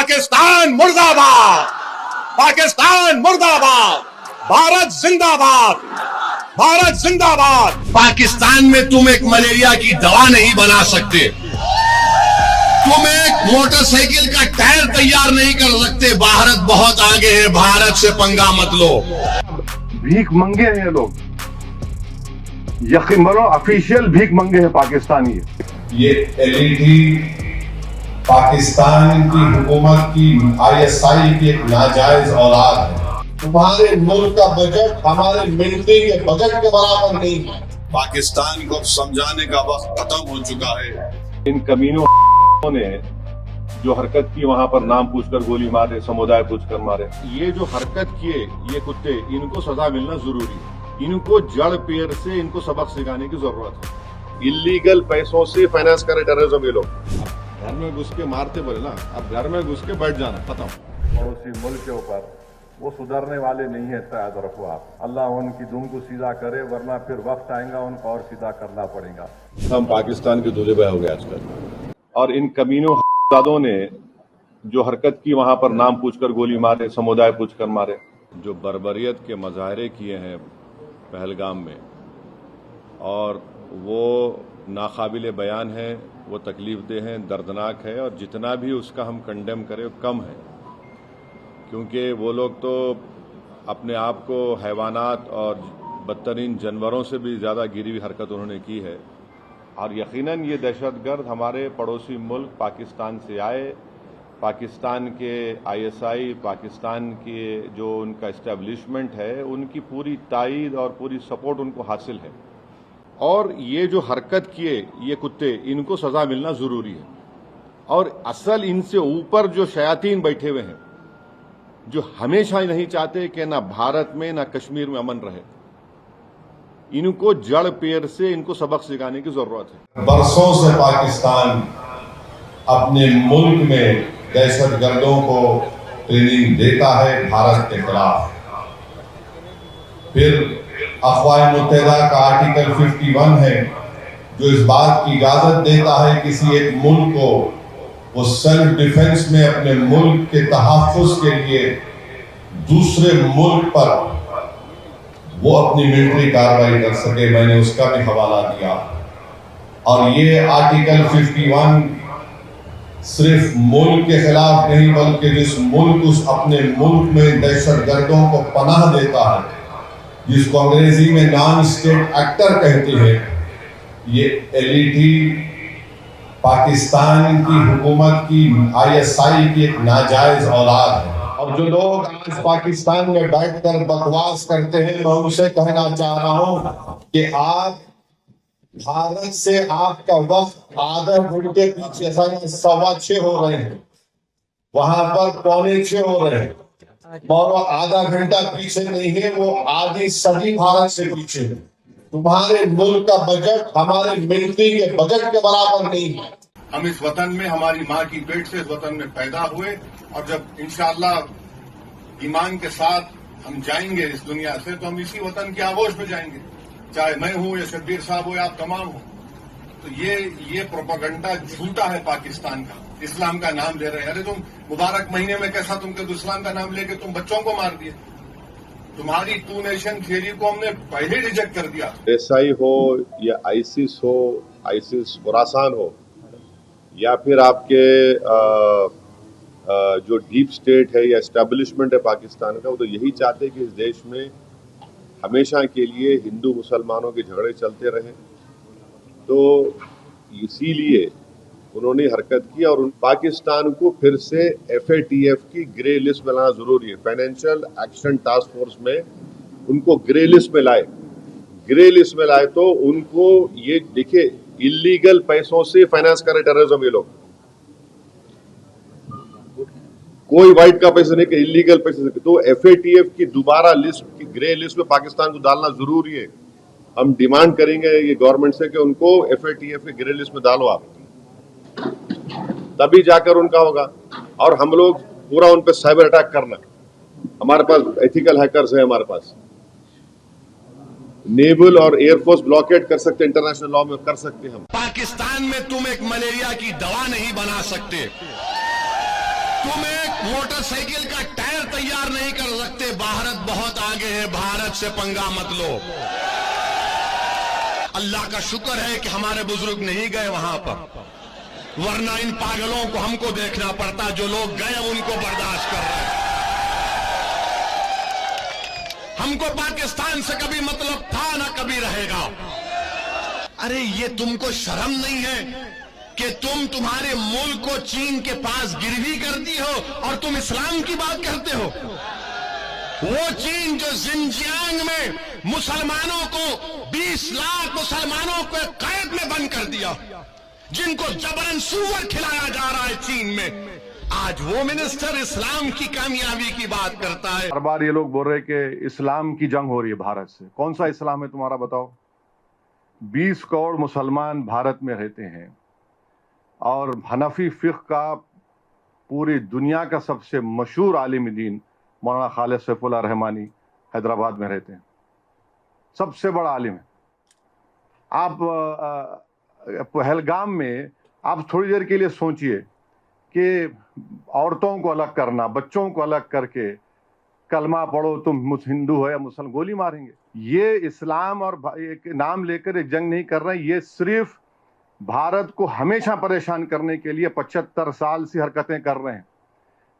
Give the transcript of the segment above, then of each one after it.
पाकिस्तान मुर्दाबाद, पाकिस्तान मुर्दाबाद, भारत जिंदाबाद, भारत जिंदाबाद। पाकिस्तान में तुम एक मलेरिया की दवा नहीं बना सकते, तुम एक मोटरसाइकिल का टायर तैयार नहीं कर सकते। भारत बहुत आगे है, भारत से पंगा मत लो। भीख मंगे हैं लोग, यकीन मानो ऑफिशियल भीख मंगे हैं पाकिस्तानी। ये एलईडी पाकिस्तान की हुकूमत की आईएसआई की एक नाजायज औलाद है। तुम्हारे मुल्क का बजट हमारे मिलिट्री के बजट के बराबर नहीं है। पाकिस्तान को समझाने का वक्त खत्म हो चुका है। इन कमीनों ने जो हरकत की, वहां पर नाम पूछकर गोली मारे, समुदाय पूछकर मारे। ये जो हरकत किए ये कुत्ते, इनको सजा मिलना जरूरी है। इनको जड़ पेड़ से इनको सबक सिखाने की जरूरत है। इलीगल पैसों से फाइनेंस करे टेररिज्म ये लोग। घर में घुस के मारते बोले ना, अब घर में घुस के बैठ जाना, खत्म। पड़ोसी मुल्क के ऊपर वो सुधरने वाले नहीं है, इतना याद रखो आप। अल्लाह उनकी दुम को सीधा करे, वरना फिर वक्त आएगा उनको और सीधा करना पड़ेगा। हम पाकिस्तान के दूल्हे भाई हो गए आजकल। और इन कमीनों दादों ने जो हरकत की, वहां पर नाम पूछकर गोली मारे, समुदाय पूछकर मारे। जो बर्बरियत के मजाहरे किए हैं पहलगाम में, और वो नाकाबिले बयान है, वो तकलीफदेह हैं, दर्दनाक है। और जितना भी उसका हम कंडेम करें कम है, क्योंकि वो लोग तो अपने आप को हैवानात और बदतरीन जानवरों से भी ज़्यादा गिरी हुई हरकत उन्होंने की है। और यकीनन ये दहशतगर्द हमारे पड़ोसी मुल्क पाकिस्तान से आए, पाकिस्तान के आईएसआई, पाकिस्तान के जो उनका इस्टेब्लिशमेंट है, उनकी पूरी तायीद और पूरी सपोर्ट उनको हासिल है। और ये जो हरकत किए ये कुत्ते, इनको सजा मिलना जरूरी है। और असल इनसे ऊपर जो शयातीन बैठे हुए हैं, जो हमेशा ही नहीं चाहते कि ना भारत में ना कश्मीर में अमन रहे, इनको जड़ पेड़ से इनको सबक सिखाने की जरूरत है। बरसों से पाकिस्तान अपने मुल्क में दहशतगर्दों को ट्रेनिंग देता है भारत के खिलाफ। फिर अक़वाम मुत्तहिदा का आर्टिकल 51 है जो इस बात की इजाजत देता है किसी एक मुल्क को वो सेल्फ डिफेंस में अपने मुल्क के तहफ़्फ़ुज़ के लिए दूसरे मुल्क पर वो अपनी मिलिट्री कार्रवाई कर सके। मैंने उसका भी हवाला दिया। और ये आर्टिकल 51 सिर्फ मुल्क के खिलाफ नहीं, बल्कि जिस मुल्क उस अपने मुल्क में दहशतगर्दों को पनाह देता है, जिसको अंग्रेजी में नॉन स्टेट एक्टर कहते हैं, ये एलईडी पाकिस्तान की हुकूमत की आईएसआई की एक नाजायज औलाद है। और जो लोग आज पाकिस्तान में बैठकर बकवास करते हैं, मैं उनसे कहना चाह रहा हूं कि आप भारत से आपका वक्त आधा घंटे पीछे 6:15 हो रहे हैं, वहां पर 6:45 हो रहे हैं, और वो आधा घंटा पीछे नहीं है, वो आधी सदी भारत से पीछे है। तुम्हारे मुल्क का बजट हमारे मिलिट्री के बजट के बराबर नहीं है। हम इस वतन में, हमारी माँ की पेट से इस वतन में पैदा हुए, और जब इंशाअल्लाह ईमान के साथ हम जाएंगे इस दुनिया से, तो हम इसी वतन की आगोश में जाएंगे, चाहे मैं हूं या शब्बीर साहब हो या आप तमाम हो। तो ये प्रोपेगेंडा झूठा है पाकिस्तान का। इस्लाम का नाम ले रहे हैं। अरे तुम मुबारक महीने में कैसा तुम कभी इस्लाम का नाम लेके तुम बच्चों को मार दिए। तुम्हारी टू नेशन थियरी को हमने पहले रिजेक्ट कर दिया। एसआई हो या आईसिस हो, आईसिस खुरासान हो, या फिर आपके जो डीप स्टेट है या एस्टेब्लिशमेंट है पाकिस्तान का, वो तो यही चाहते हैं कि इस देश में हमेशा के लिए हिंदू मुसलमानों के झगड़े चलते रहें। तो इसीलिए उन्होंने हरकत की और पाकिस्तान को फिर से FATF की ग्रे लिस्ट में लाना जरूरी है। फाइनेंशियल एक्शन टास्क फोर्स में उनको ग्रे लिस्ट में लाए। ग्रे लिस्ट में लाए तो उनको ये देखिए, इलीगल पैसों से फाइनेंस करे टेररिज्म ये लोग। कोई वाइट का पैसे नहीं, कि इलीगल पैसे से। तो FATF की दोबारा लिस्ट की ग्रे लिस्ट में पाकिस्तान को डालना जरूरी है। हम डिमांड करेंगे ये गवर्नमेंट से कि उनको FATF की ग्रे लिस्ट में डालो आप, तभी जाकर उनका होगा। और हम लोग पूरा उन पर साइबर अटैक करना, हमारे पास एथिकल हैकर्स है, हमारे पास नेवल और एयरफोर्स ब्लॉकेट कर सकते, इंटरनेशनल लॉ में कर सकते हम। पाकिस्तान में तुम एक मलेरिया की दवा नहीं बना सकते, तुम एक मोटरसाइकिल का टायर तैयार नहीं कर सकते। भारत बहुत आगे है, भारत से पंगा मत लो। अल्लाह का शुक्र है कि हमारे बुजुर्ग नहीं गए वहां पर, वरना इन पागलों को हमको देखना पड़ता। जो लोग गए उनको बर्दाश्त कर रहे हैं। हमको पाकिस्तान से कभी मतलब था, ना कभी रहेगा। अरे ये तुमको शर्म नहीं है कि तुम्हारे मुल्क को चीन के पास गिरवी कर दी हो और तुम इस्लाम की बात करते हो? वो चीन जो जिनजियांग में मुसलमानों को 20 लाख मुसलमानों को कैद में बंद कर दिया, जिनको जबरन सूअर खिलाया जा रहा है चीन में, आज वो मिनिस्टर इस्लाम की कामयाबी की बात करता है। हर बार ये लोग बोल रहे कि इस्लाम की जंग हो रही है भारत से। कौन सा इस्लाम है तुम्हारा, बताओ? 20 करोड़ मुसलमान भारत में रहते हैं और हनफी फिक़्ह का पूरी दुनिया का सबसे मशहूर आलिम दीन मौलाना खालिद सैफुल्लाह रहमानी हैदराबाद में रहते हैं, सबसे बड़ा आलिम है। आप पहलगाम में आप थोड़ी देर के लिए सोचिए कि औरतों को अलग करना, बच्चों को अलग करके कलमा पढ़ो तुम हिंदू हो या मुसलमान, गोली मारेंगे। ये इस्लाम और एक नाम लेकर एक जंग नहीं कर रहे हैं, ये सिर्फ भारत को हमेशा परेशान करने के लिए 75 साल से हरकतें कर रहे हैं।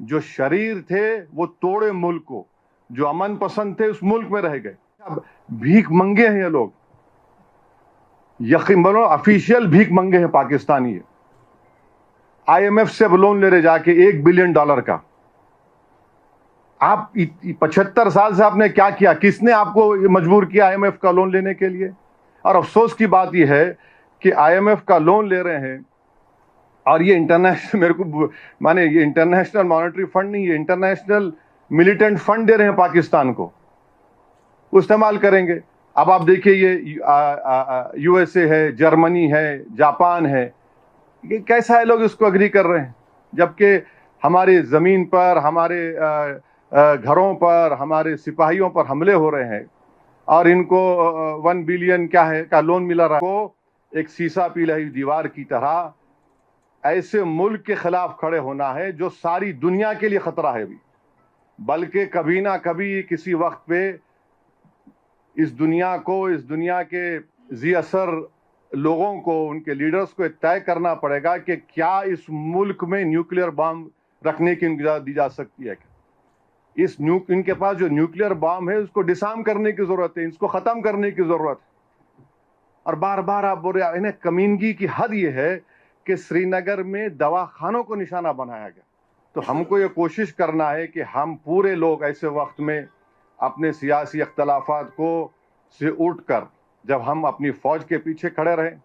जो शरीर थे वो तोड़े मुल्क को, जो अमन पसंद थे उस मुल्क में रह गए। अब भीख मंगे हैं ये लोग, यकीन मानो ऑफिशियल भीख मंगे हैं पाकिस्तानी। IMF से लोन ले रहे जाके $1 बिलियन का। आप 75 साल से आपने क्या किया? किसने आपको मजबूर किया IMF का लोन लेने के लिए? और अफसोस की बात यह है कि IMF का लोन ले रहे हैं और ये इंटरनेशनल, मेरे को माने ये इंटरनेशनल मॉनेटरी फंड नहीं, ये इंटरनेशनल मिलिटेंट फंड दे रहे हैं पाकिस्तान को, वो इस्तेमाल करेंगे। अब आप देखिए ये USA है, जर्मनी है, जापान है, ये कैसा है लोग इसको अग्री कर रहे हैं, जबकि हमारी ज़मीन पर, हमारे घरों पर, हमारे सिपाहियों पर हमले हो रहे हैं और इनको 1 बिलियन क्या है का लोन मिला रहा है। को एक सीसा पिलाई दीवार की तरह ऐसे मुल्क के खिलाफ खड़े होना है जो सारी दुनिया के लिए खतरा है अभी, बल्कि कभी ना कभी किसी वक्त पे इस दुनिया को, इस दुनिया के जी असर लोगों को, उनके लीडर्स को तय करना पड़ेगा कि क्या इस मुल्क में न्यूक्लियर बम रखने की इजाज़त दी जा सकती है। इनके पास जो न्यूक्लियर बम है उसको डिसार्म करने की जरूरत है, इसको खत्म करने की जरूरत है। और बार बार आप बोल रहे, इन्हें कमीनगी की हद ये है कि श्रीनगर में दवाखानों को निशाना बनाया गया। तो हमको ये कोशिश करना है कि हम पूरे लोग ऐसे वक्त में अपने सियासी अख्तलाफात को से उठकर जब हम अपनी फौज के पीछे खड़े रहें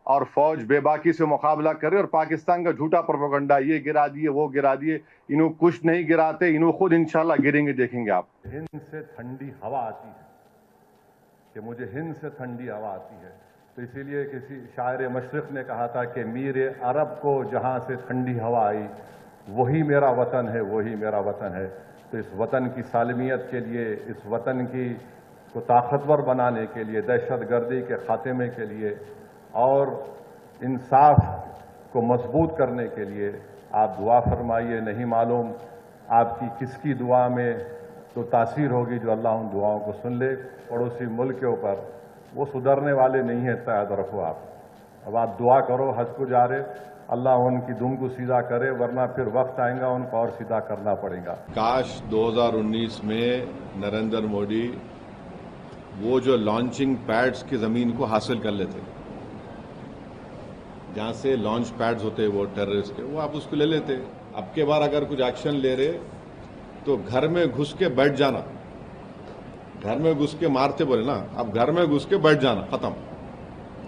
और फौज बेबाकी से मुकाबला करे और पाकिस्तान का झूठा प्रोपेगेंडा, ये गिरा दिए, वो गिरा दिए, इन्हों कुछ नहीं गिराते, इन्हों खुद इंशाल्लाह गिरेंगे, देखेंगे आप। हिंद से ठंडी हवा आती है कि मुझे हिंद से ठंडी हवा आती है, तो इसीलिए किसी शायर मशरिक़ ने कहा था कि मीर अरब को जहाँ से ठंडी हवा आई वही मेरा वतन है, वही मेरा वतन है। तो इस वतन की सालमियत के लिए, इस वतन की को ताकतवर बनाने के लिए, दहशतगर्दी के खात्मे के लिए और इंसाफ को मजबूत करने के लिए आप दुआ फरमाइए। नहीं मालूम आपकी किसकी दुआ में तो तासीर होगी जो अल्लाह उन दुआओं को सुन ले। पड़ोसी मुल्क के ऊपर वो सुधरने वाले नहीं है, इतना याद रखो आप। अब आप दुआ करो, हज को जा रहे, अल्लाह उनकी दुम को सीधा करे, वरना फिर वक्त आएगा उनको और सीधा करना पड़ेगा। काश 2019 में नरेंद्र मोदी वो जो लॉन्चिंग पैड्स की ज़मीन को हासिल कर लेते, जहाँ से लॉन्च पैड्स होते वो टेररिस्ट के, वो आप उसको ले लेते। अब के बार अगर कुछ एक्शन ले रहे तो घर में घुस के बैठ जाना, घर में घुस के मारते बोले ना, अब घर में घुस के बैठ जाना, खत्म,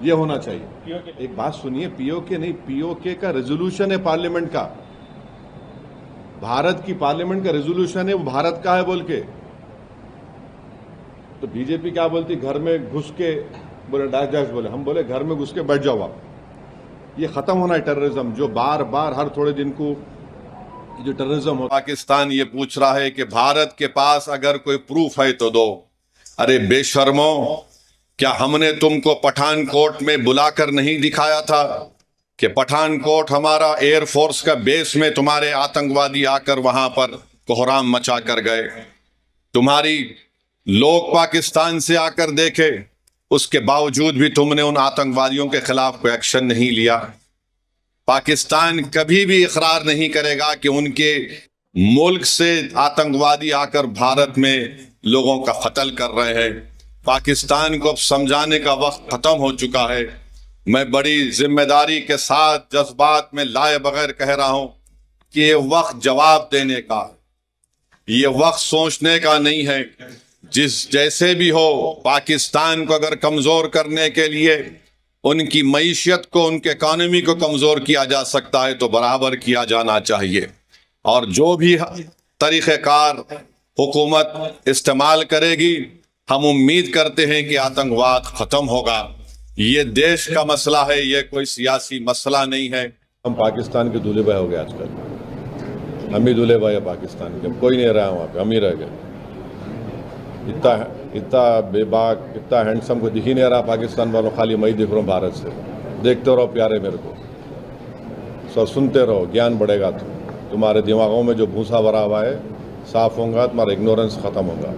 ये होना चाहिए। एक बात सुनिए, पीओके नहीं, पीओके का रेजोल्यूशन है पार्लियामेंट का, भारत की पार्लियामेंट का रेजोल्यूशन है, वो भारत का है बोल के। तो बीजेपी क्या बोलती, घर में घुस के बोले, डैश बोले, हम बोले घर में घुस के बैठ जाओ आप। ये खत्म होना है टेररिज्म, जो बार बार हर थोड़े दिन को जो टेररिज्म हो। पाकिस्तान ये पूछ रहा है कि भारत के पास अगर कोई प्रूफ है तो दो। अरे बेशर्मो, क्या हमने तुमको पठानकोट में बुलाकर नहीं दिखाया था? कि पठानकोट हमारा एयरफोर्स का बेस में तुम्हारे आतंकवादी आकर वहां पर कोहराम मचा कर गए। तुम्हारी लोग पाकिस्तान से आकर देखे, उसके बावजूद भी तुमने उन आतंकवादियों के खिलाफ कोई एक्शन नहीं लिया। पाकिस्तान कभी भी इकरार नहीं करेगा कि उनके मुल्क से आतंकवादी आकर भारत में लोगों का कत्ल कर रहे हैं। पाकिस्तान को अब समझाने का वक्त खत्म हो चुका है। मैं बड़ी जिम्मेदारी के साथ जज्बात में लाए बगैर कह रहा हूं कि ये वक्त जवाब देने का, ये वक्त सोचने का नहीं है। जैसे भी हो, पाकिस्तान को अगर कमजोर करने के लिए उनकी मईशत को, उनके इकॉनमी को कमजोर किया जा सकता है तो बराबर किया जाना चाहिए। और जो भी तरीक़ेकार हुकूमत इस्तेमाल करेगी, हम उम्मीद करते हैं कि आतंकवाद खत्म होगा। ये देश का मसला है, ये कोई सियासी मसला नहीं है। हम पाकिस्तान के दूल्हे भाई हो गए आजकल, हम ही दूल्हे भाई है पाकिस्तान के, कोई नहीं रहा वहाँ पे, हम ही रह गए। इतना बेबाक, इतना हैंडसम को दिख ही नहीं रहा पाकिस्तान वालों, खाली मैं ही दिख रहा हूँ भारत से। देखते रहो प्यारे मेरे को, सब सुनते रहो, ज्ञान बढ़ेगा। तुम्हारे दिमागों में जो भूसा भरा हुआ है साफ होगा, तुम्हारा इग्नोरेंस खत्म होगा।